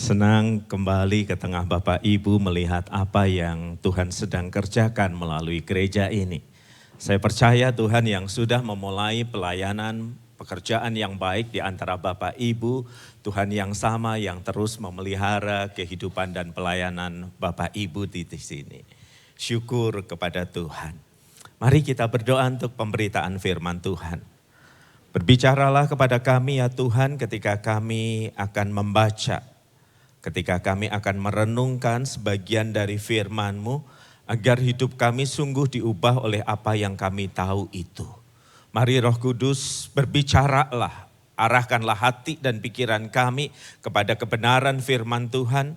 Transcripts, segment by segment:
Senang kembali ke tengah Bapak Ibu melihat apa yang Tuhan sedang kerjakan melalui gereja ini. Saya percaya Tuhan yang sudah memulai pelayanan pekerjaan yang baik di antara Bapak Ibu, Tuhan yang sama yang terus memelihara kehidupan dan pelayanan Bapak Ibu di sini. Syukur kepada Tuhan. Mari kita berdoa untuk pemberitaan firman Tuhan. Berbicaralah kepada kami ya Tuhan ketika kami akan membaca, ketika kami akan merenungkan sebagian dari firman-Mu, agar hidup kami sungguh diubah oleh apa yang kami tahu itu. Mari Roh Kudus berbicaralah, arahkanlah hati dan pikiran kami kepada kebenaran firman Tuhan.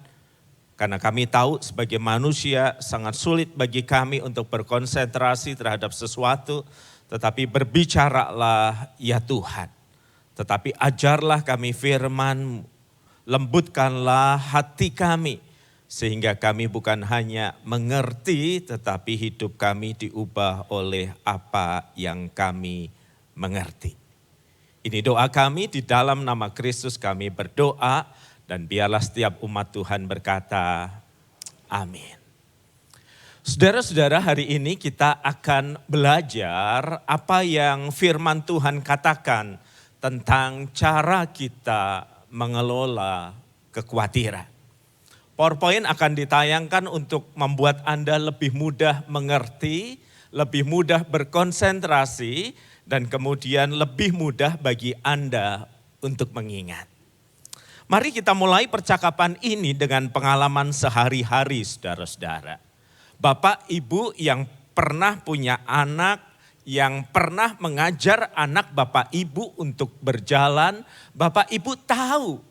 Karena kami tahu sebagai manusia sangat sulit bagi kami untuk berkonsentrasi terhadap sesuatu. Tetapi berbicaralah ya Tuhan. Tetapi ajarlah kami firman-Mu. Lembutkanlah hati kami. Sehingga kami bukan hanya mengerti tetapi hidup kami diubah oleh apa yang kami mengerti. Ini doa kami, di dalam nama Kristus kami berdoa. Dan biarlah setiap umat Tuhan berkata, amin. Saudara-saudara, hari ini kita akan belajar apa yang firman Tuhan katakan tentang cara kita mengelola kekhawatiran. PowerPoint akan ditayangkan untuk membuat Anda lebih mudah mengerti, lebih mudah berkonsentrasi, dan kemudian lebih mudah bagi Anda untuk mengingat. Mari kita mulai percakapan ini dengan pengalaman sehari-hari, saudara-saudara. Bapak Ibu yang pernah punya anak, yang pernah mengajar anak Bapak Ibu untuk berjalan, Bapak Ibu tahu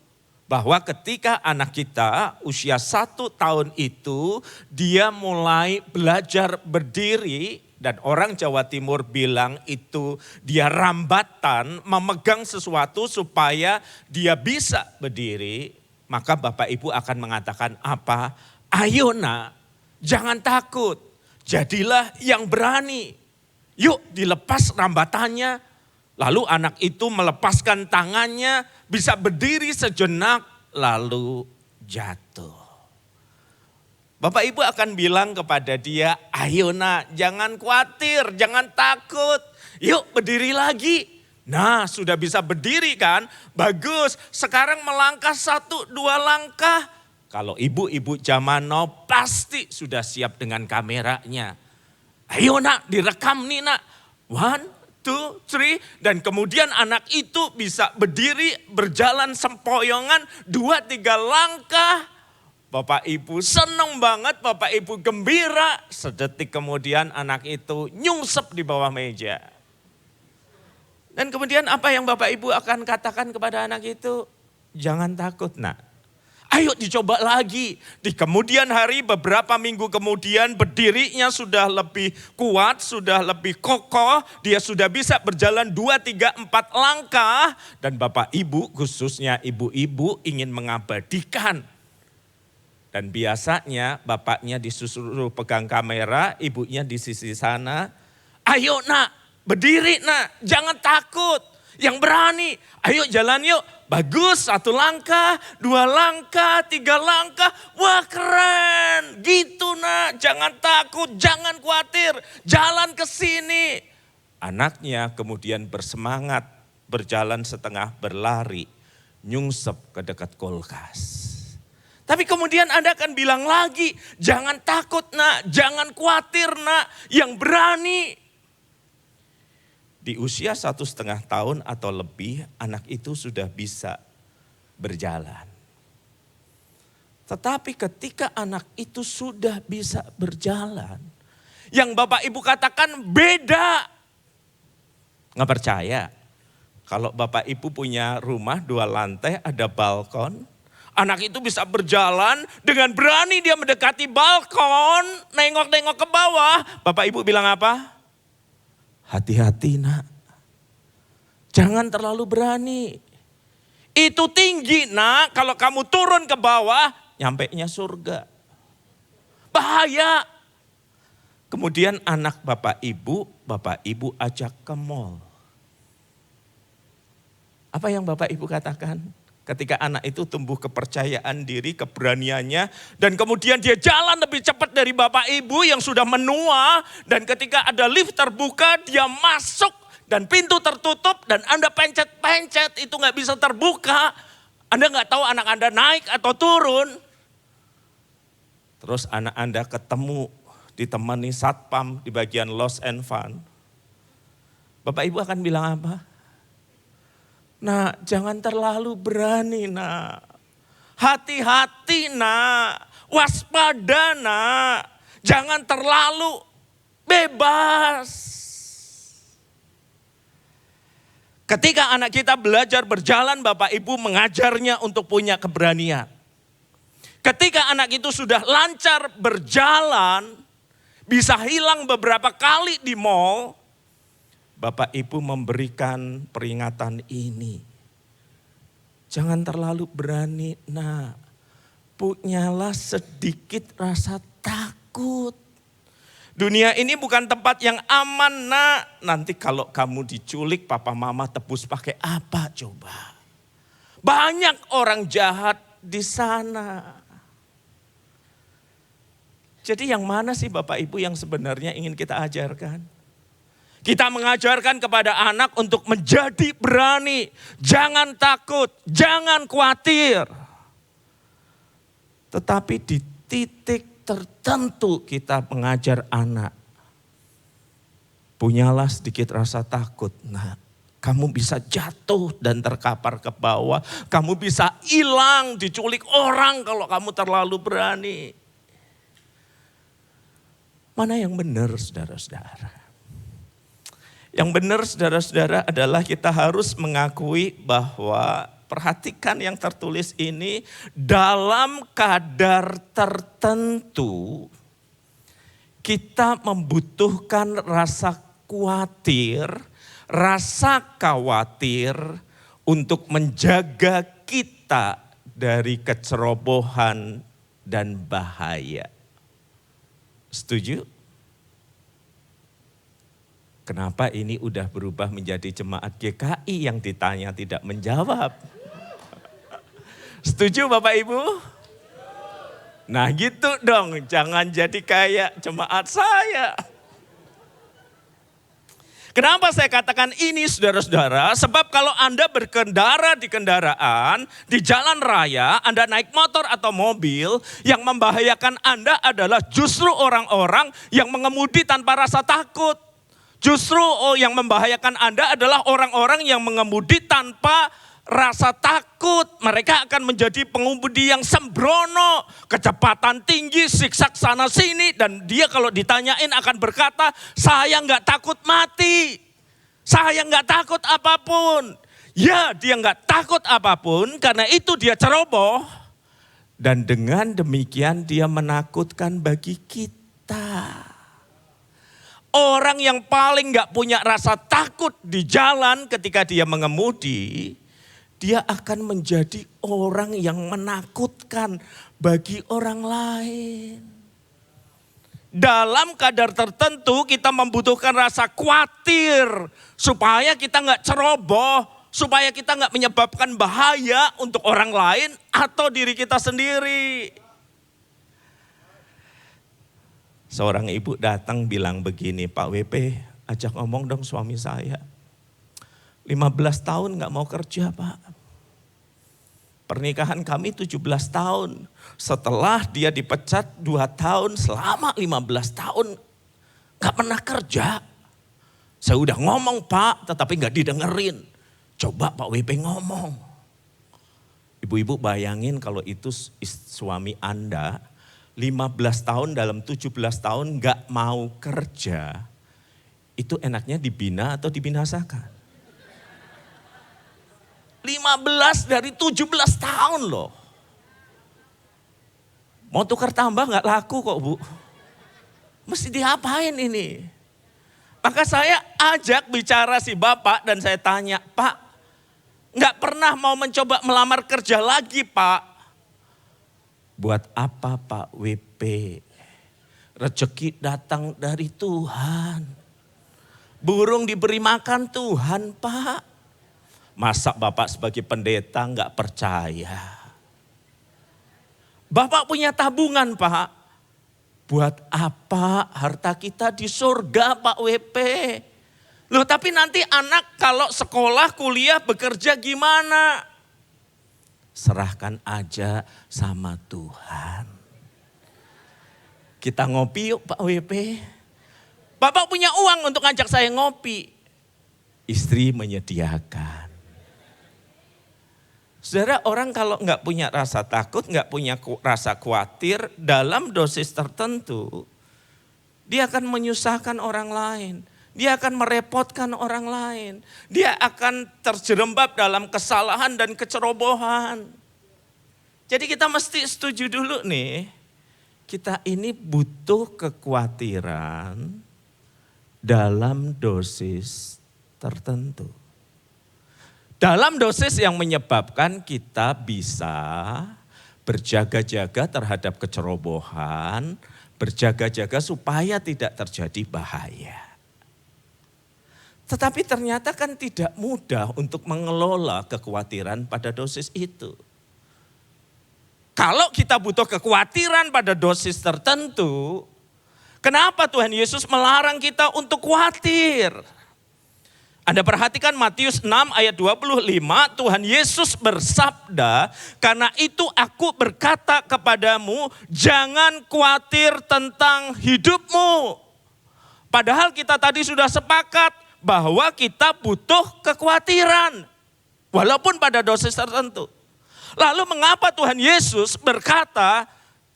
bahwa ketika anak kita usia 1 tahun itu, dia mulai belajar berdiri, dan orang Jawa Timur bilang itu dia rambatan memegang sesuatu supaya dia bisa berdiri, maka Bapak Ibu akan mengatakan apa? Ayo nak, jangan takut, jadilah yang berani. Yuk dilepas rambatannya, lalu anak itu melepaskan tangannya, bisa berdiri sejenak, lalu jatuh. Bapak Ibu akan bilang kepada dia, ayo nak jangan khawatir, jangan takut, yuk berdiri lagi. Nah sudah bisa berdiri kan, bagus, sekarang melangkah 1-2 langkah. Kalau ibu-ibu zaman now pasti sudah siap dengan kameranya. Ayo nak direkam nih nak, 1, 2, 3, dan kemudian anak itu bisa berdiri berjalan sempoyongan 2-3 langkah. Bapak Ibu senang banget, Bapak Ibu gembira. Sedetik kemudian anak itu nyungsep di bawah meja. Dan kemudian apa yang Bapak Ibu akan katakan kepada anak itu? Jangan takut nak. Ayo dicoba lagi. Di kemudian hari beberapa minggu kemudian berdirinya sudah lebih kuat, sudah lebih kokoh. Dia sudah bisa berjalan 2, 3, 4 langkah. Dan Bapak Ibu khususnya ibu-ibu ingin mengabadikan. Dan biasanya bapaknya disuruh pegang kamera, ibunya di sisi sana. Ayo nak, berdiri nak, jangan takut. Yang berani, ayo jalan yuk. Bagus, 1 langkah, 2 langkah, 3 langkah. Wah keren, gitu nak, jangan takut, jangan khawatir. Jalan ke sini. Anaknya kemudian bersemangat, berjalan setengah berlari, nyungsep ke dekat kulkas. Tapi kemudian Anda akan bilang lagi, jangan takut nak, jangan khawatir nak, yang berani. Di usia 1,5 tahun atau lebih, anak itu sudah bisa berjalan. Tetapi ketika anak itu sudah bisa berjalan, yang Bapak Ibu katakan beda. Nggak percaya? Kalau Bapak Ibu punya rumah 2 lantai, ada balkon, anak itu bisa berjalan dengan berani dia mendekati balkon, nengok-nengok ke bawah. Bapak Ibu bilang apa? Hati-hati nak, jangan terlalu berani. Itu tinggi nak, kalau kamu turun ke bawah, nyampenya surga. Bahaya. Kemudian anak Bapak Ibu ajak ke mall. Apa yang Bapak Ibu katakan? Ketika anak itu tumbuh kepercayaan diri, keberaniannya, dan kemudian dia jalan lebih cepat dari bapak ibu yang sudah menua, dan ketika ada lift terbuka dia masuk dan pintu tertutup dan Anda pencet-pencet itu nggak bisa terbuka. Anda nggak tahu anak Anda naik atau turun. Terus anak Anda ketemu ditemani satpam di bagian lost and found. Bapak ibu akan bilang apa? Nah, jangan terlalu berani, nak. Hati-hati, nak. Waspada, nak. Jangan terlalu bebas. Ketika anak kita belajar berjalan, Bapak Ibu mengajarnya untuk punya keberanian. Ketika anak itu sudah lancar berjalan, bisa hilang beberapa kali di mall, Bapak Ibu memberikan peringatan ini. Jangan terlalu berani, nak. Punyalah sedikit rasa takut. Dunia ini bukan tempat yang aman, nak. Nanti kalau kamu diculik, papa mama tebus pakai apa coba? Banyak orang jahat di sana. Jadi yang mana sih Bapak Ibu yang sebenarnya ingin kita ajarkan? Kita mengajarkan kepada anak untuk menjadi berani. Jangan takut, jangan khawatir. Tetapi di titik tertentu kita mengajar anak. Punyalah sedikit rasa takut. Nah, kamu bisa jatuh dan terkapar ke bawah. Kamu bisa hilang, diculik orang kalau kamu terlalu berani. Mana yang benar saudara-saudara? Yang benar saudara-saudara adalah kita harus mengakui bahwa perhatikan yang tertulis ini dalam kadar tertentu kita membutuhkan rasa khawatir untuk menjaga kita dari kecerobohan dan bahaya. Setuju? Kenapa ini udah berubah menjadi jemaat GKI yang ditanya tidak menjawab? Setuju Bapak Ibu? Nah gitu dong, jangan jadi kayak jemaat saya. Kenapa saya katakan ini saudara-saudara? Sebab kalau Anda berkendara di kendaraan, di jalan raya, Anda naik motor atau mobil, yang membahayakan Anda adalah justru orang-orang yang mengemudi tanpa rasa takut. Justru yang membahayakan Anda adalah orang-orang yang mengemudi tanpa rasa takut. Mereka akan menjadi pengemudi yang sembrono, kecepatan tinggi, siksak sana sini. Dan dia kalau ditanyain akan berkata, saya nggak takut mati. Saya nggak takut apapun. Ya dia nggak takut apapun karena itu dia ceroboh. Dan dengan demikian dia menakutkan bagi kita. Orang yang paling gak punya rasa takut di jalan ketika dia mengemudi, dia akan menjadi orang yang menakutkan bagi orang lain. Dalam kadar tertentu kita membutuhkan rasa khawatir supaya kita gak ceroboh, supaya kita gak menyebabkan bahaya untuk orang lain atau diri kita sendiri. Seorang ibu datang bilang begini, Pak WP ajak ngomong dong suami saya. 15 tahun gak mau kerja Pak. Pernikahan kami 17 tahun. Setelah dia dipecat 2 tahun, selama 15 tahun gak pernah kerja. Saya udah ngomong Pak, tetapi gak didengerin. Coba Pak WP ngomong. Ibu-ibu bayangin kalau itu suami Anda, 15 tahun dalam 17 tahun gak mau kerja, itu enaknya dibina atau dibinasakan? 15 dari 17 tahun loh. Mau tukar tambah gak laku kok Bu. Mesti diapain ini? Maka saya ajak bicara si bapak dan saya tanya, Pak, gak pernah mau mencoba melamar kerja lagi Pak? Buat apa Pak WP? Rezeki datang dari Tuhan. Burung diberi makan Tuhan Pak. Masa Bapak sebagai pendeta nggak percaya? Bapak punya tabungan Pak. Buat apa harta kita di surga Pak WP? Loh tapi nanti anak kalau sekolah, kuliah, bekerja gimana? Serahkan aja sama Tuhan. Kita ngopi yuk Pak WP. Bapak punya uang untuk ngajak saya ngopi. Istri menyediakan. Saudara, orang kalau nggak punya rasa takut, nggak punya rasa khawatir dalam dosis tertentu, dia akan menyusahkan orang lain. Dia akan merepotkan orang lain. Dia akan terjerembab dalam kesalahan dan kecerobohan. Jadi kita mesti setuju dulu nih. Kita ini butuh kekhawatiran dalam dosis tertentu. Dalam dosis yang menyebabkan kita bisa berjaga-jaga terhadap kecerobohan. Berjaga-jaga supaya tidak terjadi bahaya. Tetapi ternyata kan tidak mudah untuk mengelola kekhawatiran pada dosis itu. Kalau kita butuh kekhawatiran pada dosis tertentu, kenapa Tuhan Yesus melarang kita untuk khawatir? Anda perhatikan Matius 6 ayat 25, Tuhan Yesus bersabda, karena itu aku berkata kepadamu, jangan khawatir tentang hidupmu. Padahal kita tadi sudah sepakat, bahwa kita butuh kekhawatiran. Walaupun pada dosis tertentu. Lalu mengapa Tuhan Yesus berkata,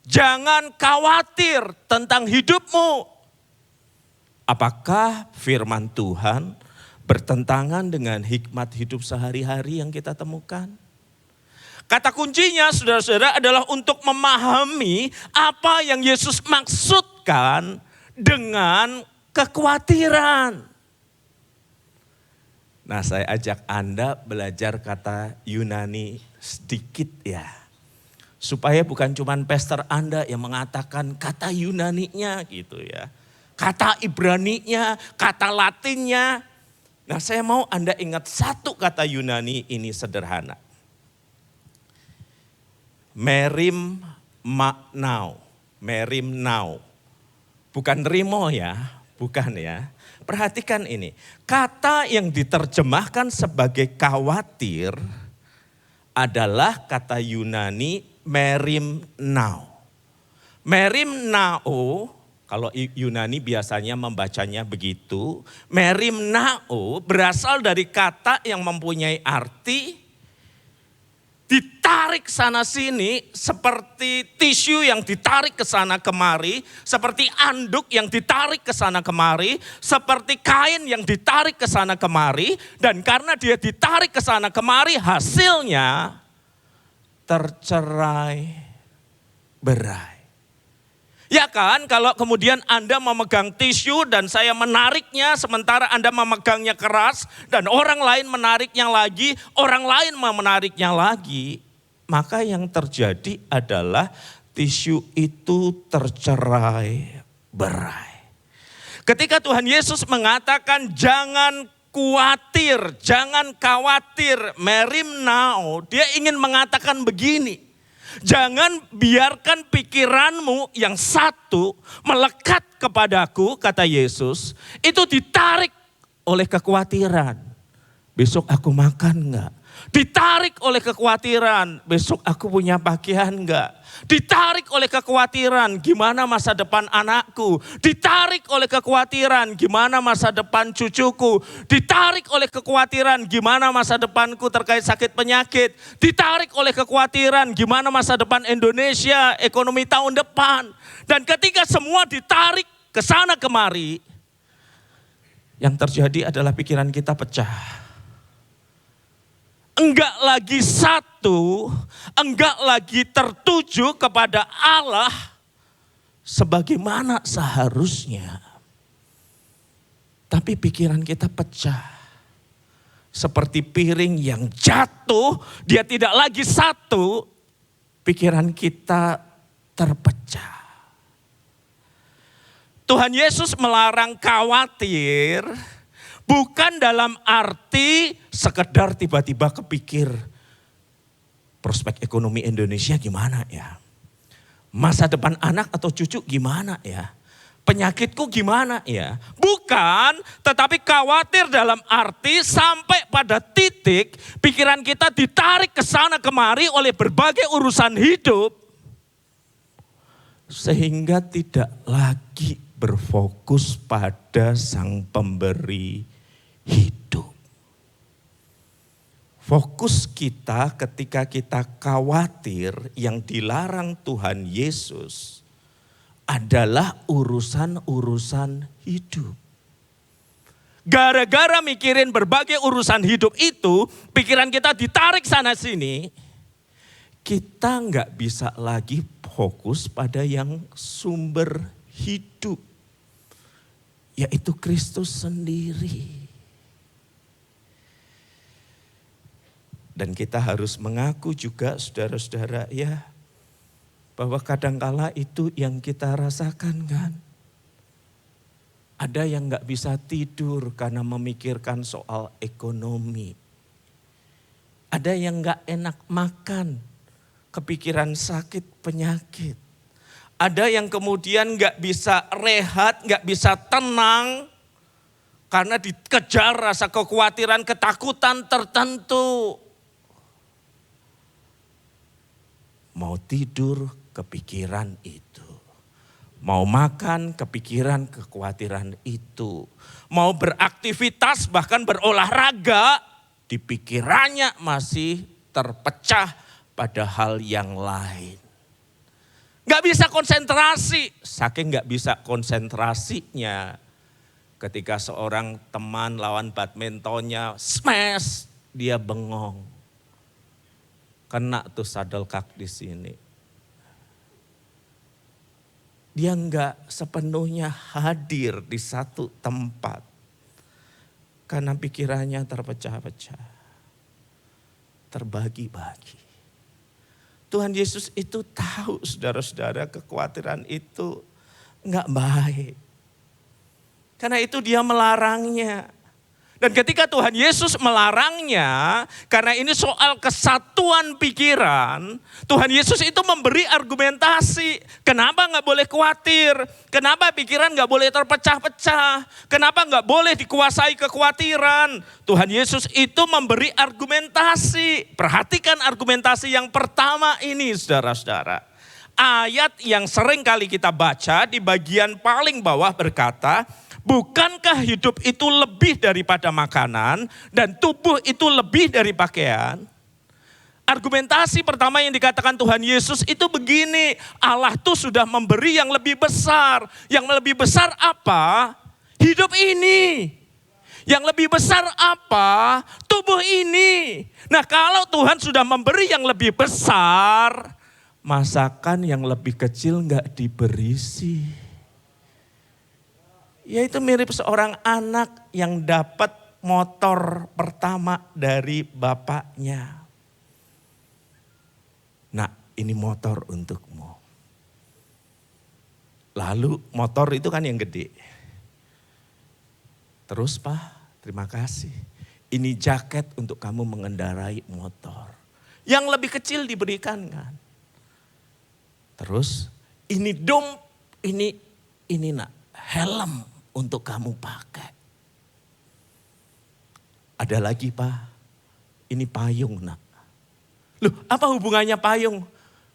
jangan khawatir tentang hidupmu. Apakah firman Tuhan bertentangan dengan hikmat hidup sehari-hari yang kita temukan? Kata kuncinya saudara-saudara adalah untuk memahami apa yang Yesus maksudkan dengan kekhawatiran. Nah, saya ajak Anda belajar kata Yunani sedikit ya. Supaya bukan cuma pastor Anda yang mengatakan kata Yunaninya gitu ya. Kata Ibraninya, kata Latinnya. Nah, saya mau Anda ingat satu kata Yunani ini sederhana. Merim maknau. Merim now. Bukan rimo ya, bukan ya. Perhatikan ini, kata yang diterjemahkan sebagai khawatir adalah kata Yunani merimnao. Merimnao, kalau Yunani biasanya membacanya begitu, merimnao berasal dari kata yang mempunyai arti ditarik sana sini seperti tisu yang ditarik ke sana kemari, seperti anduk yang ditarik ke sana kemari, seperti kain yang ditarik ke sana kemari, dan karena dia ditarik ke sana kemari hasilnya tercerai berai. Ya kan, kalau kemudian Anda memegang tisu dan saya menariknya sementara Anda memegangnya keras dan orang lain menariknya lagi, orang lain menariknya lagi, maka yang terjadi adalah tisu itu tercerai berai. Ketika Tuhan Yesus mengatakan jangan khawatir, merimnao, dia ingin mengatakan begini. Jangan biarkan pikiranmu yang satu melekat kepadaku, kata Yesus, itu ditarik oleh kekhawatiran. Besok aku makan enggak? Ditarik oleh kekhawatiran, besok aku punya pakaian enggak? Ditarik oleh kekhawatiran, gimana masa depan anakku? Ditarik oleh kekhawatiran, gimana masa depan cucuku? Ditarik oleh kekhawatiran, gimana masa depanku terkait sakit penyakit? Ditarik oleh kekhawatiran, gimana masa depan Indonesia, ekonomi tahun depan? Dan ketika semua ditarik ke sana kemari, yang terjadi adalah pikiran kita pecah. Enggak lagi satu, enggak lagi tertuju kepada Allah sebagaimana seharusnya. Tapi pikiran kita pecah. Seperti piring yang jatuh, dia tidak lagi satu, pikiran kita terpecah. Tuhan Yesus melarang khawatir Bukan dalam arti sekedar tiba-tiba kepikir prospek ekonomi Indonesia gimana ya. Masa depan anak atau cucu gimana ya. Penyakitku gimana ya. Bukan, tetapi khawatir dalam arti sampai pada titik pikiran kita ditarik ke sana kemari oleh berbagai urusan hidup. Sehingga tidak lagi berfokus pada Sang Pemberi hidup. Fokus kita ketika kita khawatir yang dilarang Tuhan Yesus adalah urusan-urusan hidup. Gara-gara mikirin berbagai urusan hidup itu, pikiran kita ditarik sana sini, kita nggak bisa lagi fokus pada yang sumber hidup, yaitu Kristus sendiri. Dan kita harus mengaku juga saudara-saudara ya, bahwa kadangkala itu yang kita rasakan kan. Ada yang gak bisa tidur karena memikirkan soal ekonomi. Ada yang gak enak makan, kepikiran sakit penyakit. Ada yang kemudian gak bisa rehat, gak bisa tenang, karena dikejar rasa kekhawatiran, ketakutan tertentu. Mau tidur, kepikiran itu. Mau makan, kepikiran, kekhawatiran itu. Mau beraktivitas, bahkan berolahraga, di pikirannya masih terpecah pada hal yang lain. Gak bisa konsentrasi, saking gak bisa konsentrasinya. Ketika seorang teman lawan badmintonnya smash, dia bengong. Kena tuh shuttlecock di sini. Dia enggak sepenuhnya hadir di satu tempat. Karena pikirannya terpecah-pecah. Terbagi-bagi. Tuhan Yesus itu tahu saudara-saudara kekhawatiran itu enggak baik. Karena itu dia melarangnya. Dan ketika Tuhan Yesus melarangnya, karena ini soal kesatuan pikiran, Tuhan Yesus itu memberi argumentasi. Kenapa gak boleh khawatir? Kenapa pikiran gak boleh terpecah-pecah? Kenapa gak boleh dikuasai kekhawatiran? Tuhan Yesus itu memberi argumentasi. Perhatikan argumentasi yang pertama ini saudara-saudara. Ayat yang sering kali kita baca di bagian paling bawah berkata, bukankah hidup itu lebih daripada makanan dan tubuh itu lebih dari pakaian? Argumentasi pertama yang dikatakan Tuhan Yesus itu begini, Allah tuh sudah memberi yang lebih besar. Yang lebih besar apa? Hidup ini. Yang lebih besar apa? Tubuh ini. Nah kalau Tuhan sudah memberi yang lebih besar, masakan yang lebih kecil enggak diberi sih. Yaitu mirip seorang anak yang dapat motor pertama dari bapaknya. Nah, ini motor untukmu. Lalu motor itu kan yang gede. Terus Pak, terima kasih. Ini jaket untuk kamu mengendarai motor. Yang lebih kecil diberikan kan. Terus ini nak helm untuk kamu pakai. Ada lagi Pak, ini payung nak. Loh apa hubungannya payung?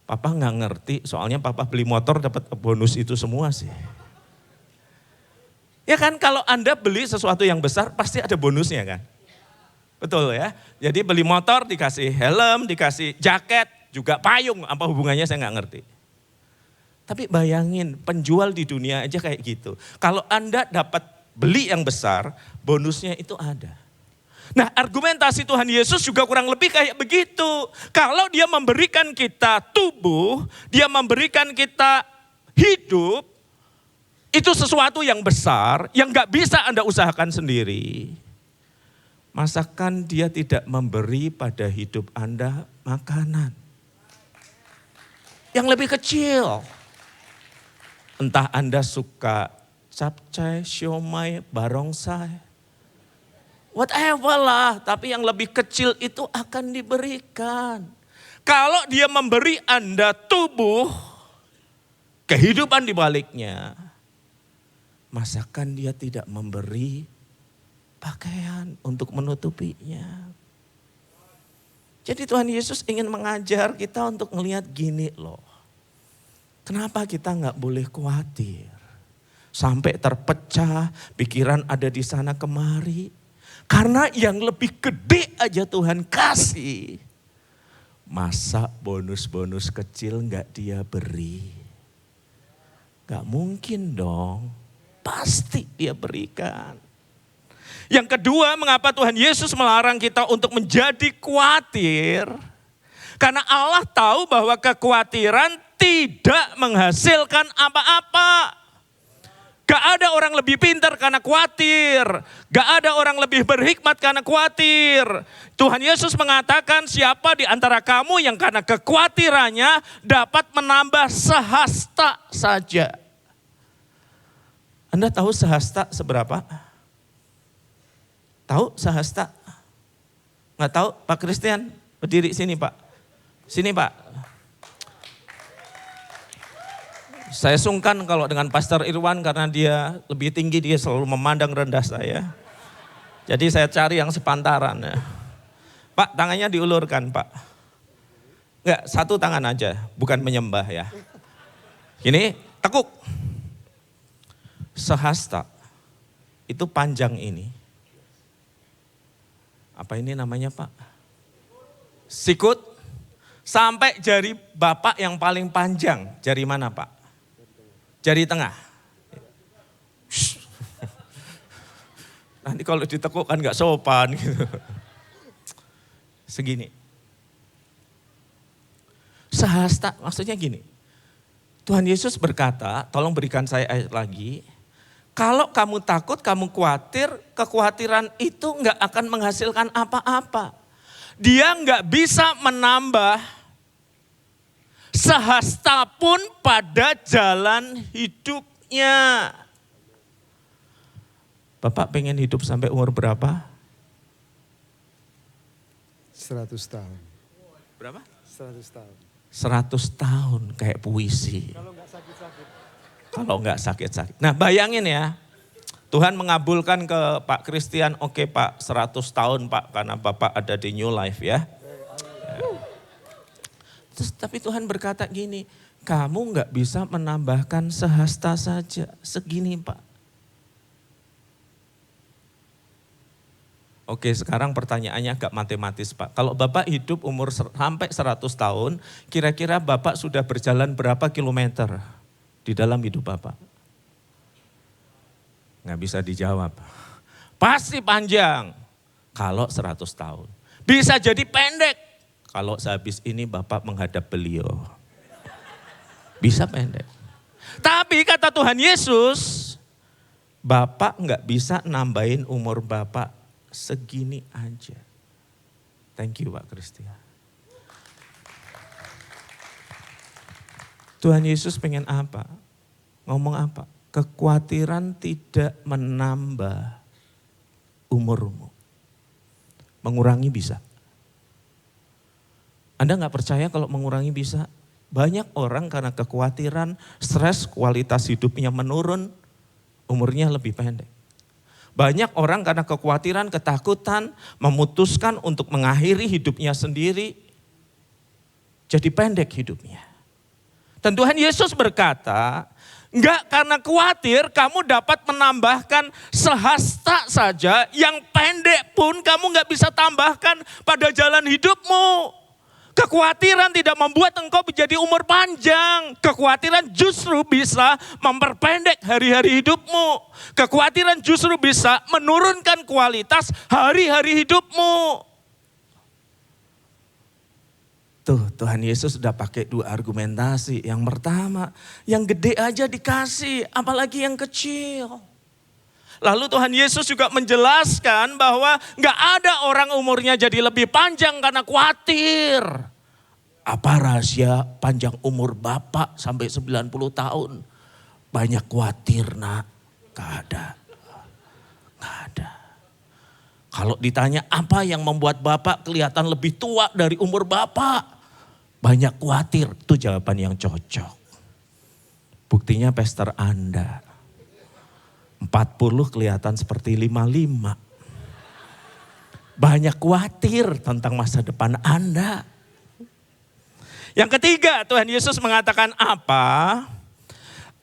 Papa gak ngerti, soalnya papa beli motor dapat bonus itu semua sih. Ya kan kalau Anda beli sesuatu yang besar pasti ada bonusnya kan. Betul ya, jadi beli motor dikasih helm, dikasih jaket, juga payung. Apa hubungannya saya gak ngerti. Tapi bayangin penjual di dunia aja kayak gitu. Kalau Anda dapat beli yang besar, bonusnya itu ada. Nah argumentasi Tuhan Yesus juga kurang lebih kayak begitu. Kalau dia memberikan kita tubuh, dia memberikan kita hidup, itu sesuatu yang besar, yang gak bisa Anda usahakan sendiri. Masakan dia tidak memberi pada hidup Anda makanan yang lebih kecil. Entah Anda suka capcay, siomay, barongsai. Whatever lah, tapi yang lebih kecil itu akan diberikan. Kalau dia memberi Anda tubuh, kehidupan di baliknya, masakan dia tidak memberi pakaian untuk menutupinya. Jadi Tuhan Yesus ingin mengajar kita untuk melihat gini loh. Kenapa kita nggak boleh khawatir? Sampai terpecah, pikiran ada di sana kemari. Karena yang lebih gede aja Tuhan kasih. Masa bonus-bonus kecil nggak dia beri? Gak mungkin dong, pasti dia berikan. Yang kedua, mengapa Tuhan Yesus melarang kita untuk menjadi khawatir? Karena Allah tahu bahwa kekhawatiran tidak menghasilkan apa-apa. Gak ada orang lebih pintar karena khawatir. Gak ada orang lebih berhikmat karena khawatir. Tuhan Yesus mengatakan siapa di antara kamu yang karena kekhawatirannya dapat menambah sehasta saja. Anda tahu sehasta seberapa? Tahu sehasta? Nggak tahu? Pak Christian, berdiri sini Pak. Sini Pak. Saya sungkan kalau dengan Pastor Irwan karena dia lebih tinggi, dia selalu memandang rendah saya. Jadi saya cari yang sepantaran. Ya. Pak, tangannya diulurkan Pak. Enggak, satu tangan aja, bukan menyembah ya. Ini, tekuk. Sehasta, itu panjang ini. Apa ini namanya Pak? Sikut. Sampai jari Bapak yang paling panjang. Jari mana Pak? Jari tengah. Nanti kalau ditekuk kan gak sopan gitu. Segini. Sehasta maksudnya gini. Tuhan Yesus berkata, tolong berikan saya ayat lagi. Kalau kamu takut, kamu khawatir, kekhawatiran itu gak akan menghasilkan apa-apa. Dia gak bisa menambah sehasta pun pada jalan hidupnya. Bapak pengen hidup sampai umur berapa? 100 tahun. Berapa? 100 tahun. 100 tahun kayak puisi. Kalau nggak sakit-sakit. Kalau nggak sakit-sakit. Nah bayangin ya, Tuhan mengabulkan ke Pak Christian, oke Pak 100 tahun Pak karena Bapak ada di New Life ya. Terus, tapi Tuhan berkata gini, kamu nggak bisa menambahkan sehasta saja, segini Pak. Oke sekarang pertanyaannya agak matematis Pak. Kalau Bapak hidup umur sampai 100 tahun, kira-kira Bapak sudah berjalan berapa kilometer di dalam hidup Bapak? Nggak bisa dijawab. Pasti panjang kalau 100 tahun. Bisa jadi pendek kalau sehabis ini Bapak menghadap beliau. Bisa pendek. Tapi kata Tuhan Yesus, Bapak nggak bisa nambahin umur Bapak segini aja. Thank you Pak Christian. Tuhan Yesus pengen apa? Ngomong apa? Kekhawatiran tidak menambah umurmu. Mengurangi bisa. Anda gak percaya kalau mengurangi bisa? Banyak orang karena kekhawatiran, stres, kualitas hidupnya menurun, umurnya lebih pendek. Banyak orang karena kekhawatiran, ketakutan, memutuskan untuk mengakhiri hidupnya sendiri, jadi pendek hidupnya. Dan Tuhan Yesus berkata, enggak karena khawatir kamu dapat menambahkan sehasta saja, yang pendek pun kamu enggak bisa tambahkan pada jalan hidupmu. Kekhawatiran tidak membuat engkau menjadi umur panjang. Kekhawatiran justru bisa memperpendek hari-hari hidupmu. Kekhawatiran justru bisa menurunkan kualitas hari-hari hidupmu. Tuh Tuhan Yesus sudah pakai dua argumentasi. Yang pertama, yang gede aja dikasih, apalagi yang kecil. Lalu Tuhan Yesus juga menjelaskan bahwa gak ada orang umurnya jadi lebih panjang karena khawatir. Apa rahasia panjang umur Bapak sampai 90 tahun? Banyak khawatir nak, gak ada. Gak ada. Kalau ditanya apa yang membuat Bapak kelihatan lebih tua dari umur Bapak? Banyak khawatir, itu jawaban yang cocok. Buktinya pastor Anda. 40 kelihatan seperti 55. Banyak khawatir tentang masa depan Anda. Yang ketiga, Tuhan Yesus mengatakan apa?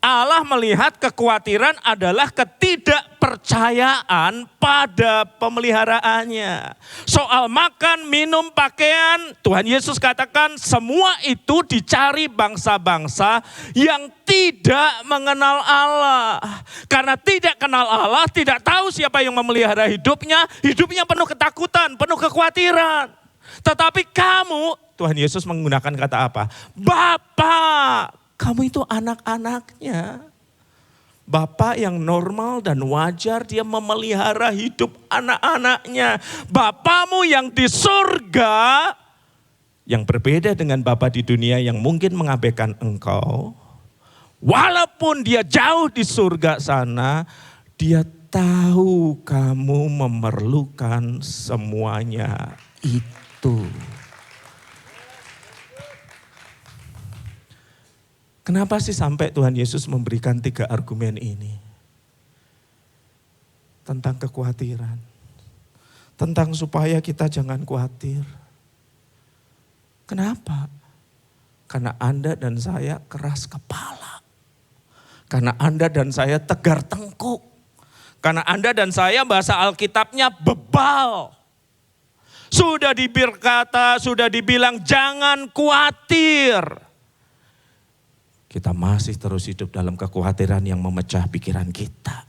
Allah melihat kekhawatiran adalah ketidakpercayaan pada pemeliharaannya. Soal makan, minum, pakaian, Tuhan Yesus katakan semua itu dicari bangsa-bangsa yang tidak mengenal Allah. Karena tidak kenal Allah, tidak tahu siapa yang memelihara hidupnya, hidupnya penuh ketakutan, penuh kekhawatiran. Tetapi kamu, Tuhan Yesus menggunakan kata apa? Bapa. Kamu itu anak-anaknya. Bapak yang normal dan wajar, dia memelihara hidup anak-anaknya. Bapamu yang di surga, yang berbeda dengan Bapa di dunia yang mungkin mengabaikan engkau. Walaupun dia jauh di surga sana, dia tahu kamu memerlukan semuanya itu. Kenapa sih sampai Tuhan Yesus memberikan 3 argumen ini? Tentang kekhawatiran. Tentang supaya kita jangan khawatir. Kenapa? Karena Anda dan saya keras kepala. Karena Anda dan saya tegar tengkuk. Karena Anda dan saya bahasa Alkitabnya bebal. Sudah berkata, sudah dibilang jangan khawatir. Kita masih terus hidup dalam kekhawatiran yang memecah pikiran kita.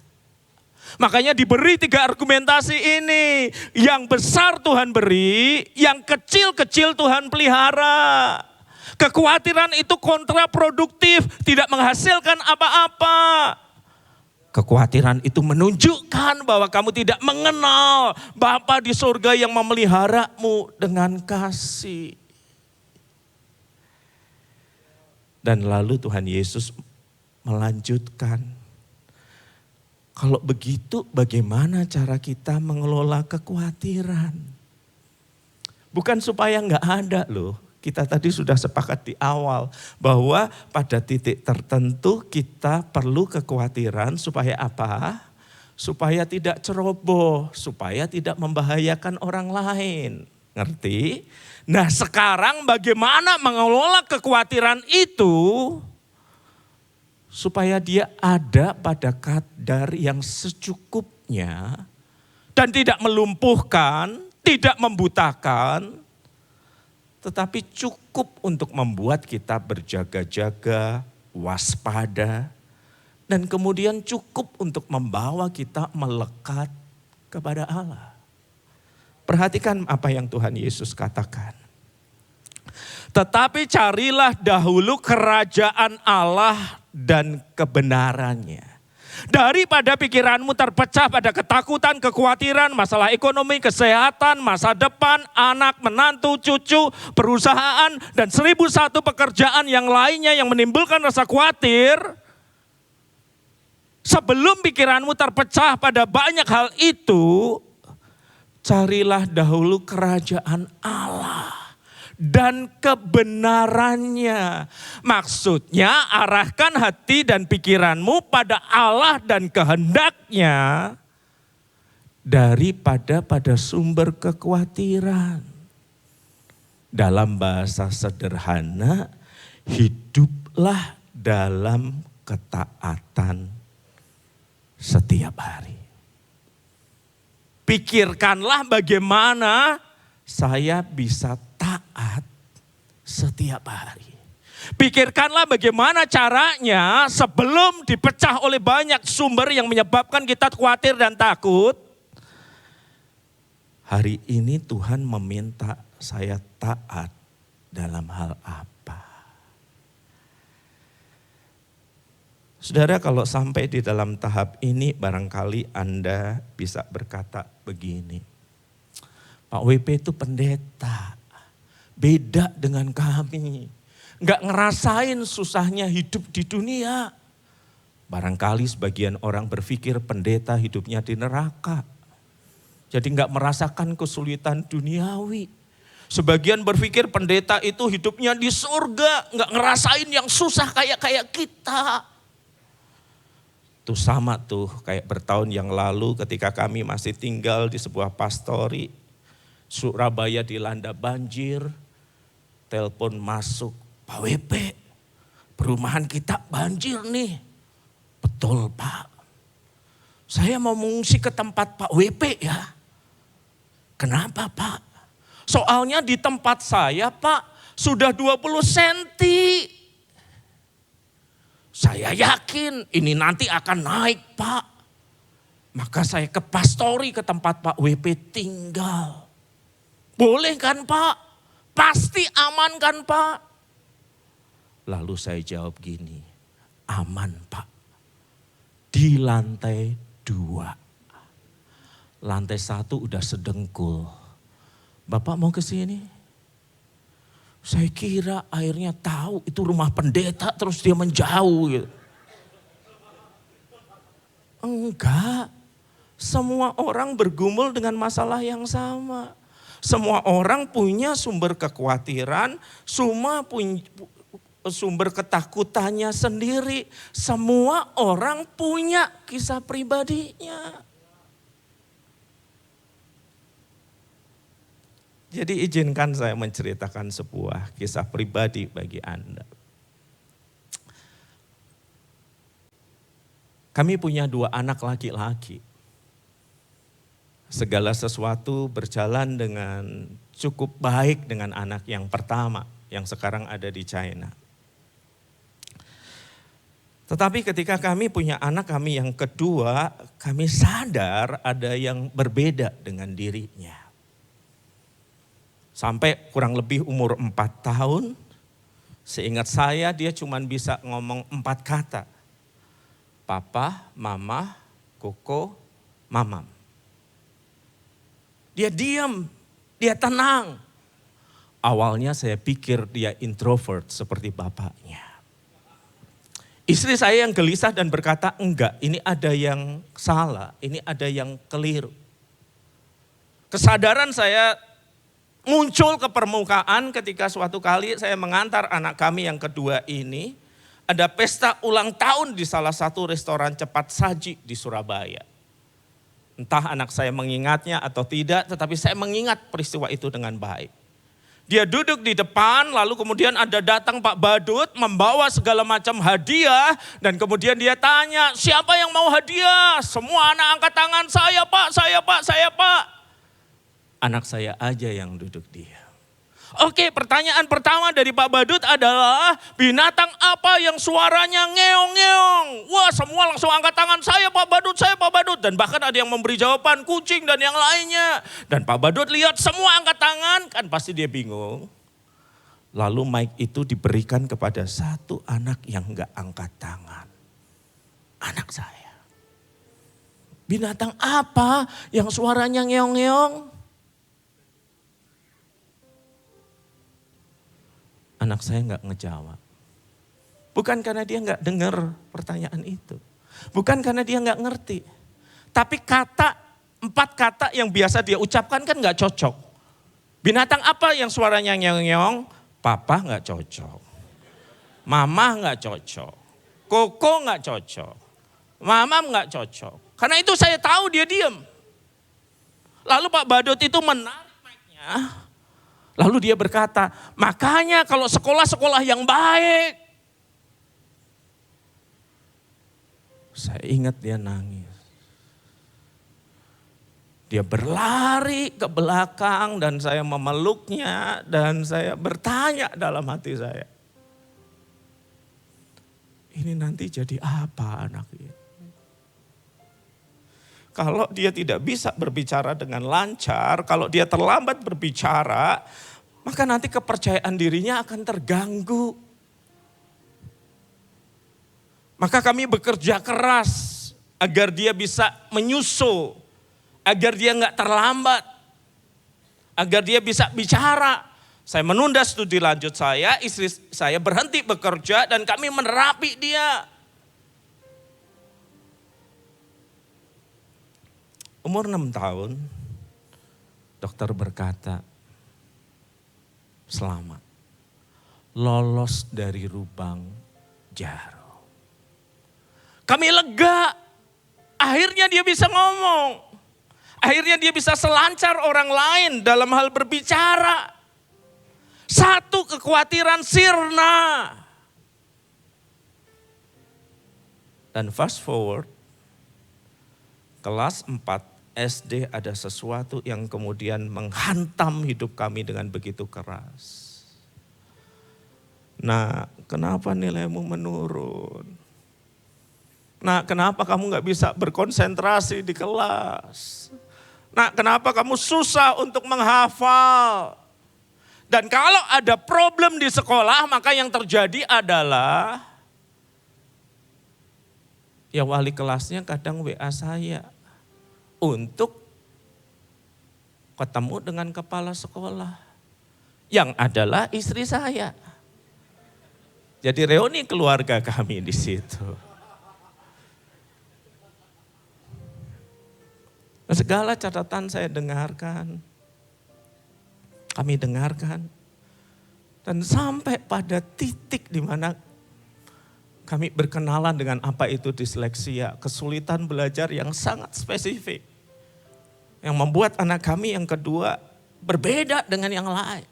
Makanya diberi 3 argumentasi ini. Yang besar Tuhan beri, yang kecil-kecil Tuhan pelihara. Kekhawatiran itu kontraproduktif, tidak menghasilkan apa-apa. Kekhawatiran itu menunjukkan bahwa kamu tidak mengenal Bapa di surga yang memeliharamu dengan kasih. Dan lalu Tuhan Yesus melanjutkan. Kalau begitu bagaimana cara kita mengelola kekhawatiran? Bukan supaya enggak ada loh. Kita tadi sudah sepakat di awal bahwa pada titik tertentu kita perlu kekhawatiran supaya apa? Supaya tidak ceroboh, supaya tidak membahayakan orang lain. Ngerti? Nah sekarang bagaimana mengelola kekhawatiran itu supaya dia ada pada kadar yang secukupnya dan tidak melumpuhkan, tidak membutakan, tetapi cukup untuk membuat kita berjaga-jaga, waspada, dan kemudian cukup untuk membawa kita melekat kepada Allah. Perhatikan apa yang Tuhan Yesus katakan. Tetapi carilah dahulu kerajaan Allah dan kebenarannya. Daripada pikiranmu terpecah pada ketakutan, kekhawatiran, masalah ekonomi, kesehatan, masa depan, anak, menantu, cucu, perusahaan, dan 1001 pekerjaan yang lainnya yang menimbulkan rasa khawatir. Sebelum pikiranmu terpecah pada banyak hal itu, carilah dahulu kerajaan Allah dan kebenarannya. Maksudnya arahkan hati dan pikiranmu pada Allah dan kehendaknya daripada pada sumber kekhawatiran. Dalam bahasa sederhana, hiduplah dalam ketaatan setiap hari. Pikirkanlah bagaimana saya bisa taat setiap hari. Pikirkanlah bagaimana caranya sebelum dipecah oleh banyak sumber yang menyebabkan kita khawatir dan takut. Hari ini Tuhan meminta saya taat dalam hal apa? Saudara, kalau sampai di dalam tahap ini barangkali Anda bisa berkata begini. Pak WP itu pendeta, beda dengan kami. Enggak ngerasain susahnya hidup di dunia. Barangkali sebagian orang berpikir pendeta hidupnya di neraka. Jadi nggak merasakan kesulitan duniawi. Sebagian berpikir pendeta itu hidupnya di surga, nggak ngerasain yang susah kayak kita. Tuh sama tuh kayak bertahun yang lalu ketika kami masih tinggal di sebuah pastori. Surabaya dilanda banjir, telepon masuk, Pak WP, perumahan kita banjir nih. Betul Pak, saya mau mengungsi ke tempat Pak WP ya. Kenapa Pak? Soalnya di tempat saya Pak sudah 20 senti. Saya yakin ini nanti akan naik Pak. Maka saya ke pastori ke tempat Pak WP tinggal. Boleh kan Pak? Pasti aman kan Pak? Lalu saya jawab gini, aman Pak. Di lantai 2. Lantai 1 udah sedengkul. Bapak mau ke sini? Saya kira akhirnya tahu itu rumah pendeta terus dia menjauh gitu. Enggak. Semua orang bergumul dengan masalah yang sama. Semua orang punya sumber kekhawatiran, semua punya sumber ketakutannya sendiri. Semua orang punya kisah pribadinya. Jadi izinkan saya menceritakan sebuah kisah pribadi bagi Anda. Kami punya 2 anak laki-laki. Segala sesuatu berjalan dengan cukup baik dengan anak yang pertama yang sekarang ada di China. Tetapi ketika kami punya anak kami yang kedua, kami sadar ada yang berbeda dengan dirinya. Sampai kurang lebih umur 4 tahun, seingat saya dia cuma bisa ngomong 4 kata. Papa, mama, koko, mamam. Dia diam, dia tenang. Awalnya saya pikir dia introvert seperti bapaknya. Istri saya yang gelisah dan berkata, enggak, ini ada yang salah, ini ada yang keliru. Kesadaran saya muncul ke permukaan ketika suatu kali saya mengantar anak kami yang kedua ini. Ada pesta ulang tahun di salah satu restoran cepat saji di Surabaya. Entah anak saya mengingatnya atau tidak, tetapi saya mengingat peristiwa itu dengan baik. Dia duduk di depan, lalu kemudian ada datang Pak Badut membawa segala macam hadiah. Dan kemudian dia tanya, siapa yang mau hadiah? Semua anak angkat tangan, saya Pak, saya Pak, saya Pak. Anak saya aja yang duduk diam. Oke, pertanyaan pertama dari Pak Badut adalah binatang apa yang suaranya ngeong-ngeong? Wah, semua langsung angkat tangan, saya Pak Badut, saya Pak Badut. Dan bahkan ada yang memberi jawaban kucing dan yang lainnya. Dan Pak Badut lihat semua angkat tangan, kan pasti dia bingung. Lalu mic itu diberikan kepada satu anak yang enggak angkat tangan. Anak saya. Binatang apa yang suaranya ngeong-ngeong? Anak saya nggak ngejawab. Bukan karena dia nggak dengar pertanyaan itu. Bukan karena dia nggak ngerti. Tapi 4 kata yang biasa dia ucapkan kan nggak cocok. Binatang apa yang suaranya ngeong-ngeong? Papa nggak cocok. Mama nggak cocok. Koko nggak cocok. Mamam nggak cocok. Karena itu saya tahu dia diam. Lalu Pak Badut itu menarik mic-nya. Lalu dia berkata, makanya kalau sekolah-sekolah yang baik. Saya ingat dia nangis. Dia berlari ke belakang dan saya memeluknya dan saya bertanya dalam hati saya. Ini nanti jadi apa anak ini? Kalau dia tidak bisa berbicara dengan lancar, kalau dia terlambat berbicara, maka nanti kepercayaan dirinya akan terganggu. Maka kami bekerja keras agar dia bisa menyusul, agar dia nggak terlambat, agar dia bisa bicara. Saya menunda studi lanjut saya, istri saya berhenti bekerja dan kami menerapi dia. Umur 6 tahun, Dokter berkata, selamat. Lolos dari lubang jarum. Kami lega. Akhirnya dia bisa ngomong. Akhirnya dia bisa selancar orang lain dalam hal berbicara. Satu kekhawatiran sirna. Dan fast forward, kelas 4 SD ada sesuatu yang kemudian menghantam hidup kami dengan begitu keras. Nah, kenapa nilaimu menurun? Nah, kenapa kamu gak bisa berkonsentrasi di kelas? Nah, kenapa kamu susah untuk menghafal? Dan kalau ada problem di sekolah, maka yang terjadi adalah ya wali kelasnya kadang WA saya untuk ketemu dengan kepala sekolah yang adalah istri saya. Jadi reuni keluarga kami di situ. Segala catatan saya dengarkan. Kami dengarkan. Dan sampai pada titik di mana kami berkenalan dengan apa itu disleksia. Kesulitan belajar yang sangat spesifik. Yang membuat anak kami yang kedua berbeda dengan yang lain.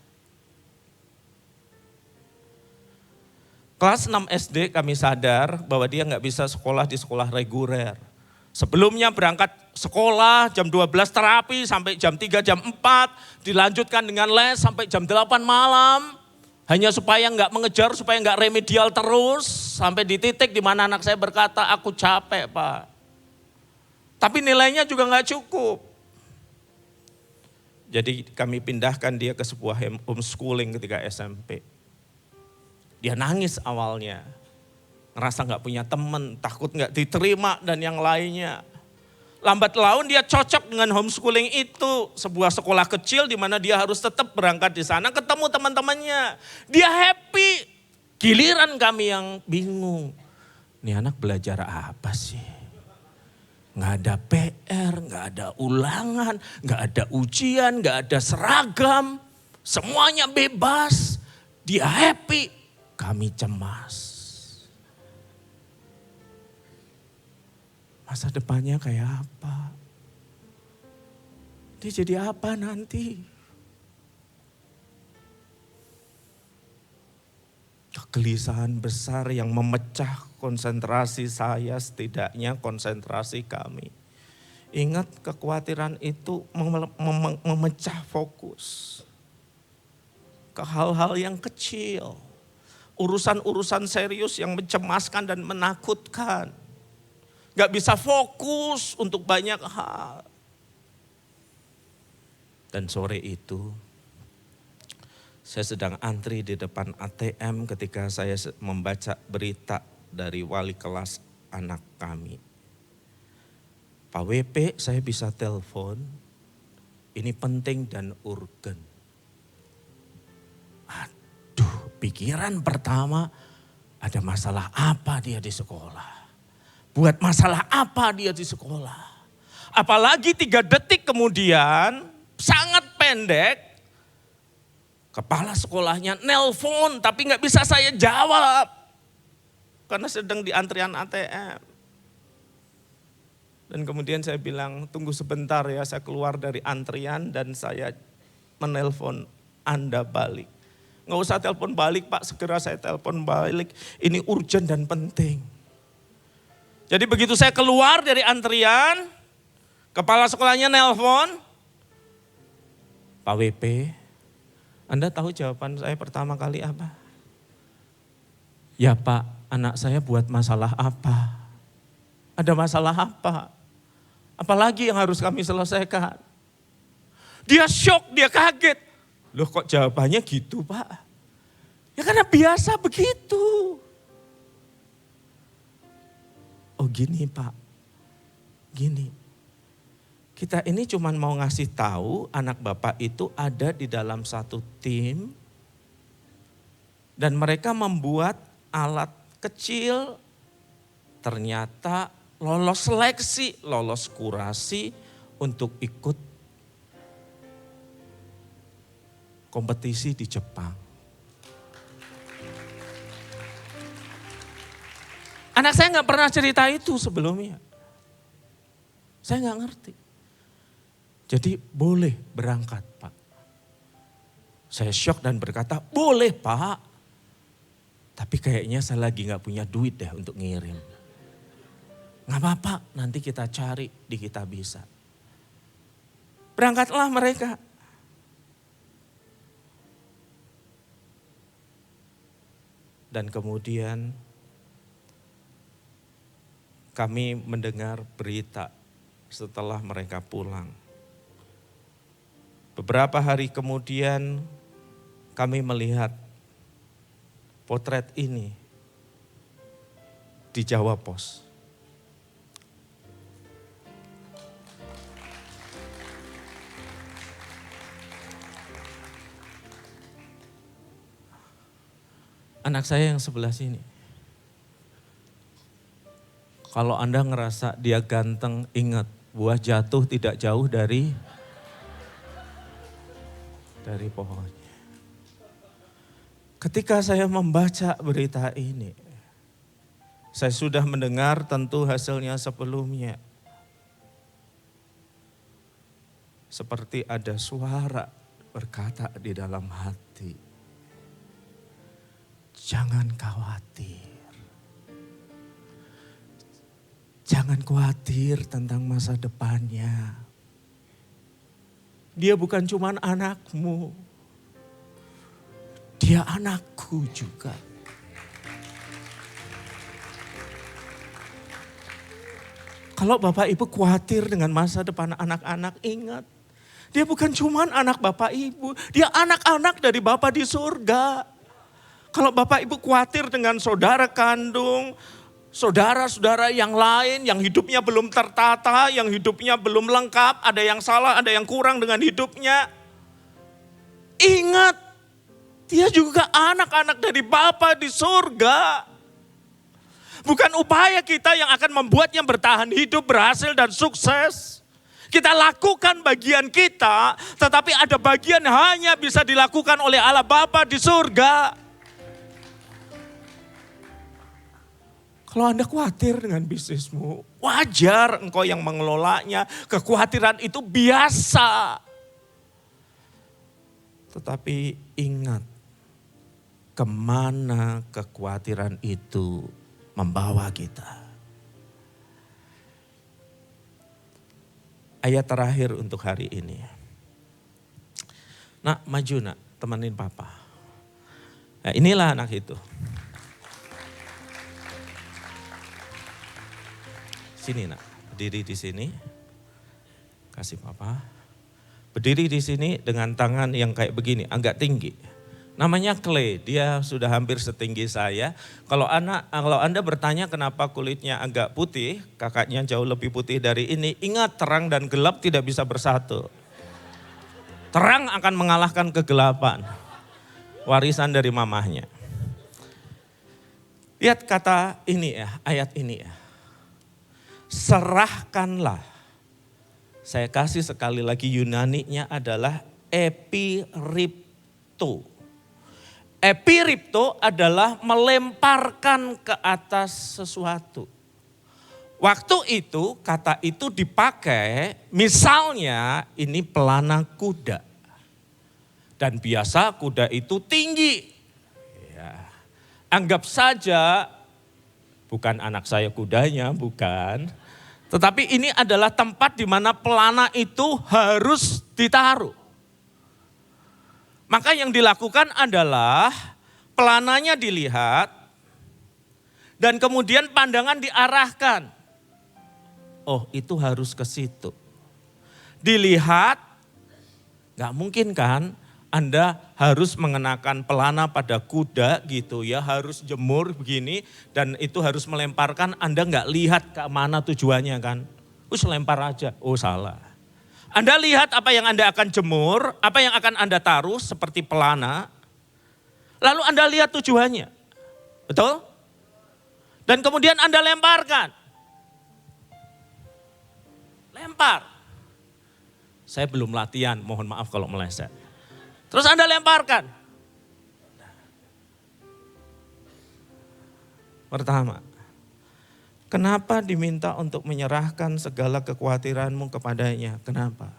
Kelas 6 SD kami sadar bahwa dia nggak bisa sekolah di sekolah reguler. Sebelumnya berangkat sekolah jam 12 terapi sampai jam 3, jam 4. Dilanjutkan dengan les sampai jam 8 malam. Hanya supaya nggak mengejar, supaya nggak remedial terus. Sampai di titik di mana anak saya berkata, aku capek Pak. Tapi nilainya juga nggak cukup. Jadi kami pindahkan dia ke sebuah homeschooling ketika SMP. Dia nangis awalnya. Ngerasa gak punya teman, takut gak diterima dan yang lainnya. Lambat laun dia cocok dengan homeschooling itu. Sebuah sekolah kecil di mana dia harus tetap berangkat di sana, ketemu teman-temannya. Dia happy. Giliran kami yang bingung. Ini anak belajar apa sih? Gak ada PR, gak ada ulangan, gak ada ujian, gak ada seragam. Semuanya bebas. Dia happy, kami cemas. Masa depannya kayak apa? Dia jadi apa nanti? Kegelisahan besar yang memecah konsentrasi saya, setidaknya konsentrasi kami. Ingat, kekhawatiran itu memecah fokus ke hal-hal yang kecil. Urusan-urusan serius yang mencemaskan dan menakutkan. Gak bisa fokus untuk banyak hal. Dan sore itu saya sedang antri di depan ATM ketika saya membaca berita dari wali kelas anak kami. Pak WP, saya bisa telepon, ini penting dan urgen. Aduh, pikiran pertama, ada masalah apa dia di sekolah? Buat masalah apa dia di sekolah? Apalagi 3 detik kemudian, sangat pendek, kepala sekolahnya nelpon tapi gak bisa saya jawab. Karena sedang di antrian ATM. Dan kemudian saya bilang, tunggu sebentar ya, saya keluar dari antrian dan saya menelpon Anda balik. Gak usah telepon balik Pak, segera saya telepon balik. Ini urgent dan penting. Jadi begitu saya keluar dari antrian, kepala sekolahnya nelpon, Pak WP, Anda tahu jawaban saya pertama kali apa? Ya Pak, anak saya buat masalah apa? Ada masalah apa? Apalagi yang harus kami selesaikan? Dia shock, dia kaget. Loh kok jawabannya gitu Pak? Ya karena biasa begitu. Oh gini Pak, gini. Kita ini cuma mau ngasih tahu anak Bapak itu ada di dalam satu tim. Dan mereka membuat alat kecil, ternyata lolos seleksi, lolos kurasi untuk ikut kompetisi di Jepang. Anak saya nggak pernah cerita itu sebelumnya. Saya nggak ngerti. Jadi boleh berangkat Pak. Saya syok dan berkata, boleh Pak. Tapi kayaknya saya lagi nggak punya duit deh untuk ngirim. Nggak apa-apa, nanti kita cari di Kitabisa. Berangkatlah mereka. Dan kemudian kami mendengar berita setelah mereka pulang. Beberapa hari kemudian kami melihat potret ini di Jawa Pos. Anak saya yang sebelah sini. Kalau Anda ngerasa dia ganteng, ingat buah jatuh tidak jauh dari pohonnya. Ketika saya membaca berita ini, saya sudah mendengar tentu hasilnya sebelumnya. Seperti ada suara berkata di dalam hati, jangan khawatir. Jangan khawatir tentang masa depannya. Dia bukan cuma anakmu. Dia anakku juga. Kalau Bapak Ibu khawatir dengan masa depan anak-anak, ingat. Dia bukan cuma anak Bapak Ibu. Dia anak-anak dari Bapa di surga. Kalau Bapak Ibu khawatir dengan saudara kandung, saudara-saudara yang lain yang hidupnya belum tertata, yang hidupnya belum lengkap, ada yang salah, ada yang kurang dengan hidupnya. Ingat, dia juga anak-anak dari Bapa di surga. Bukan upaya kita yang akan membuatnya bertahan hidup, berhasil dan sukses. Kita lakukan bagian kita, tetapi ada bagian hanya bisa dilakukan oleh Allah Bapa di surga. Kalau Anda khawatir dengan bisnismu, wajar engkau yang mengelolanya. Kekhawatiran itu biasa. Tetapi ingat, kemana kekhawatiran itu membawa kita. Ayat terakhir untuk hari ini. Nak, maju nak, temenin papa. Nah, inilah anak itu. Sini nak, berdiri di sini. Kasih papa. Berdiri di sini dengan tangan yang kayak begini, agak tinggi. Namanya Clay, dia sudah hampir setinggi saya. Kalau Anda bertanya kenapa kulitnya agak putih, kakaknya jauh lebih putih dari ini, ingat terang dan gelap tidak bisa bersatu. Terang akan mengalahkan kegelapan. Warisan dari mamahnya. Lihat kata ini ya, ayat ini ya. Serahkanlah. Saya kasih sekali lagi Yunaninya adalah epiripto. Epiripto adalah melemparkan ke atas sesuatu. Waktu itu kata itu dipakai misalnya ini pelana kuda. Dan biasa kuda itu tinggi. Ya. Anggap saja bukan anak saya kudanya, bukan. Tetapi ini adalah tempat di mana pelana itu harus ditaruh. Maka yang dilakukan adalah pelananya dilihat dan kemudian pandangan diarahkan. Oh, itu harus ke situ. Dilihat, gak mungkin kan Anda harus mengenakan pelana pada kuda gitu ya, harus jemur begini dan itu harus melemparkan, Anda gak lihat ke mana tujuannya kan. Lempar aja, oh salah. Anda lihat apa yang Anda akan jemur, apa yang akan Anda taruh seperti pelana. Lalu Anda lihat tujuannya. Betul? Dan kemudian Anda lemparkan. Lempar. Saya belum latihan, mohon maaf kalau meleset. Terus Anda lemparkan. Pertama, kenapa diminta untuk menyerahkan segala kekhawatiranmu kepadanya? Kenapa?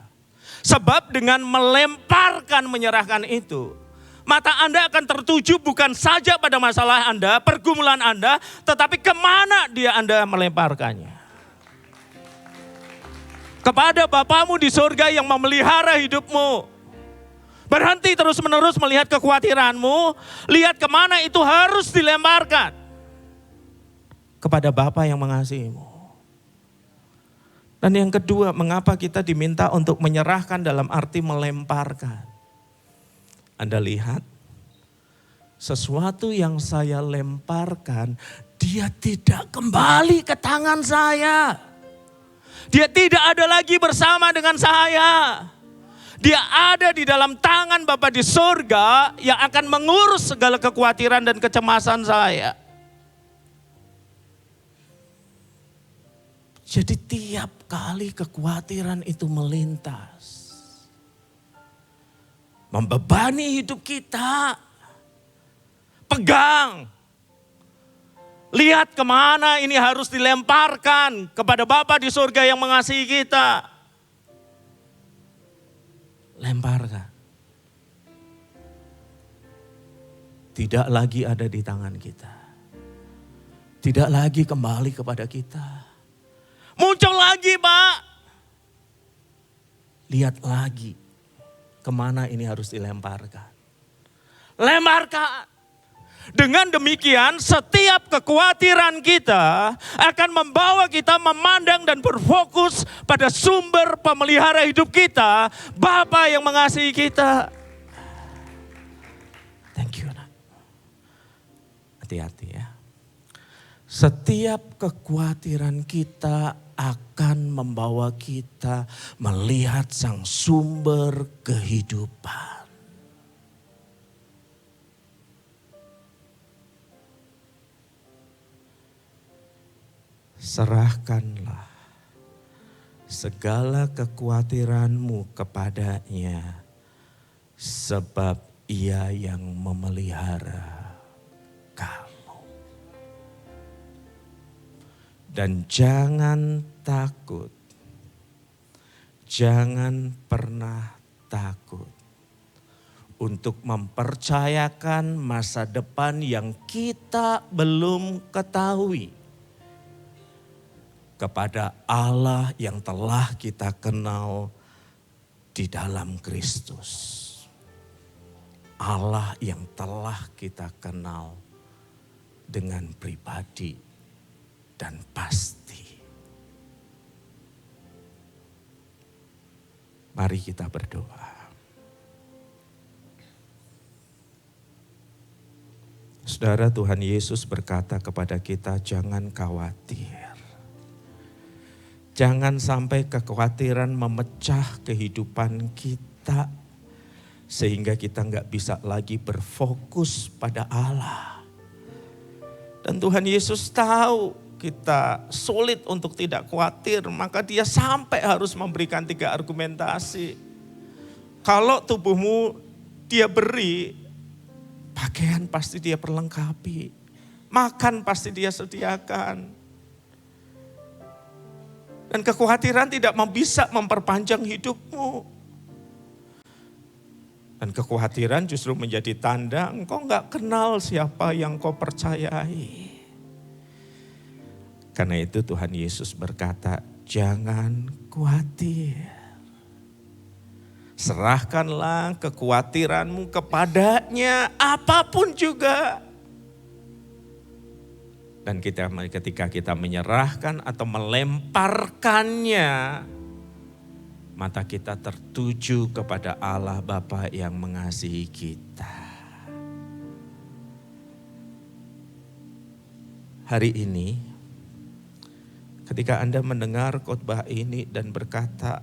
Sebab dengan melemparkan, menyerahkan itu, mata Anda akan tertuju bukan saja pada masalah Anda, pergumulan Anda, tetapi kemana dia Anda melemparkannya. Kepada Bapamu di surga yang memelihara hidupmu. Berhenti terus-menerus melihat kekhawatiranmu, lihat kemana itu harus dilemparkan. Kepada Bapa yang mengasihimu. Dan yang kedua, mengapa kita diminta untuk menyerahkan dalam arti melemparkan. Anda lihat, sesuatu yang saya lemparkan, dia tidak kembali ke tangan saya. Dia tidak ada lagi bersama dengan saya. Dia ada di dalam tangan Bapa di surga yang akan mengurus segala kekhawatiran dan kecemasan saya. Jadi tiap kali kekhawatiran itu melintas, membebani hidup kita, pegang. Lihat kemana ini harus dilemparkan kepada Bapa di surga yang mengasihi kita. Lemparkan. Tidak lagi ada di tangan kita. Tidak lagi kembali kepada kita. Muncul lagi, Pak. Lihat lagi kemana ini harus dilemparkan. Lemparkan. Dengan demikian setiap kekhawatiran kita akan membawa kita memandang dan berfokus pada sumber pemelihara hidup kita, Bapa yang mengasihi kita. Thank you, Nak. Hati-hati ya. Setiap kekhawatiran kita akan membawa kita melihat sang sumber kehidupan. Serahkanlah segala kekhawatiranmu kepadanya, sebab Ia yang memelihara kamu. Dan jangan takut, jangan pernah takut untuk mempercayakan masa depan yang kita belum ketahui kepada Allah yang telah kita kenal di dalam Kristus. Allah yang telah kita kenal dengan pribadi dan pasti. Mari kita berdoa. Saudara, Tuhan Yesus berkata kepada kita, jangan khawatir. Jangan sampai kekhawatiran memecah kehidupan kita sehingga kita nggak bisa lagi berfokus pada Allah. Dan Tuhan Yesus tahu kita sulit untuk tidak khawatir, maka Dia sampai harus memberikan 3 argumentasi. Kalau tubuhmu Dia beri, pakaian pasti Dia perlengkapi, makan pasti Dia sediakan. Dan kekhawatiran tidak bisa memperpanjang hidupmu. Dan kekhawatiran justru menjadi tanda engkau gak kenal siapa yang kau percayai. Karena itu Tuhan Yesus berkata, jangan khawatir. Serahkanlah kekhawatiranmu kepadanya, apapun juga. Dan ketika kita menyerahkan atau melemparkannya, mata kita tertuju kepada Allah Bapa yang mengasihi kita. Hari ini, ketika Anda mendengar khotbah ini dan berkata,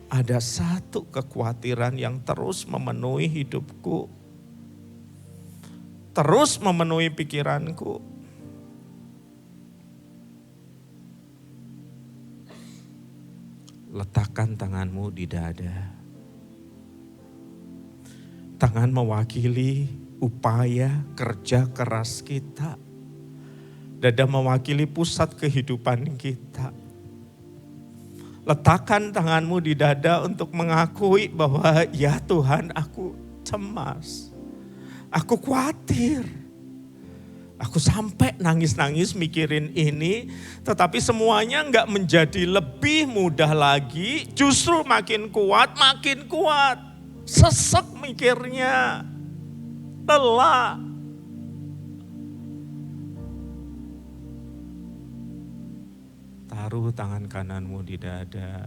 ada satu kekhawatiran yang terus memenuhi hidupku, terus memenuhi pikiranku. Letakkan tanganmu di dada. Tangan mewakili upaya kerja keras kita. Dada mewakili pusat kehidupan kita. Letakkan tanganmu di dada untuk mengakui bahwa ya Tuhan, aku cemas. Aku khawatir. Aku sampai nangis-nangis mikirin ini, tetapi semuanya enggak menjadi lebih mudah lagi, justru makin kuat. Sesek mikirnya, lelah. Taruh tangan kananmu di dada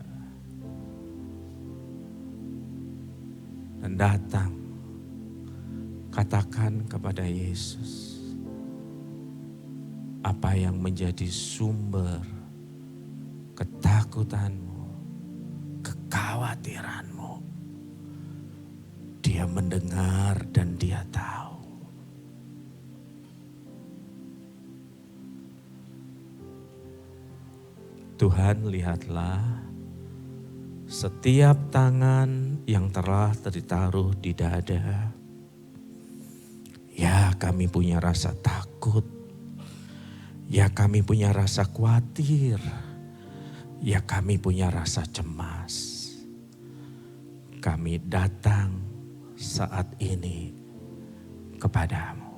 dan datang. Katakan kepada Yesus apa yang menjadi sumber ketakutanmu, kekhawatiranmu. Dia mendengar dan dia tahu. Tuhan, lihatlah setiap tangan yang telah ditaruh di dada. Ya, kami punya rasa takut. Ya, kami punya rasa khawatir. Ya, kami punya rasa cemas. Kami datang saat ini kepadamu.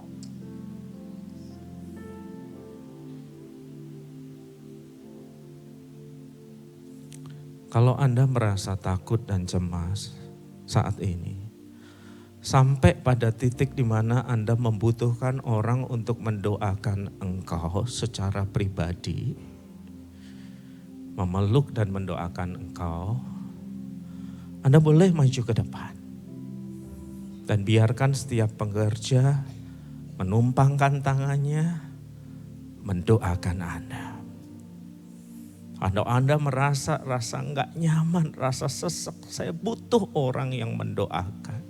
Kalau Anda merasa takut dan cemas saat ini, sampai pada titik di mana Anda membutuhkan orang untuk mendoakan engkau secara pribadi, memeluk dan mendoakan engkau, Anda boleh maju ke depan. Dan biarkan setiap pengerja menumpangkan tangannya, mendoakan Anda. Kalau Anda merasa enggak nyaman, rasa sesek, saya butuh orang yang mendoakan.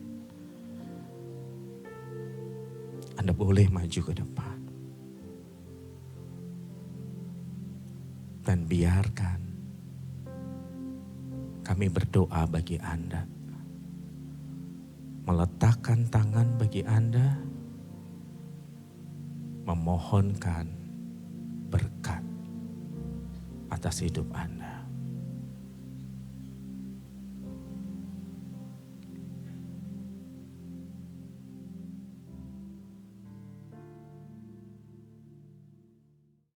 Anda boleh maju ke depan. Dan biarkan kami berdoa bagi Anda. Meletakkan tangan bagi Anda. Memohonkan berkat atas hidup Anda.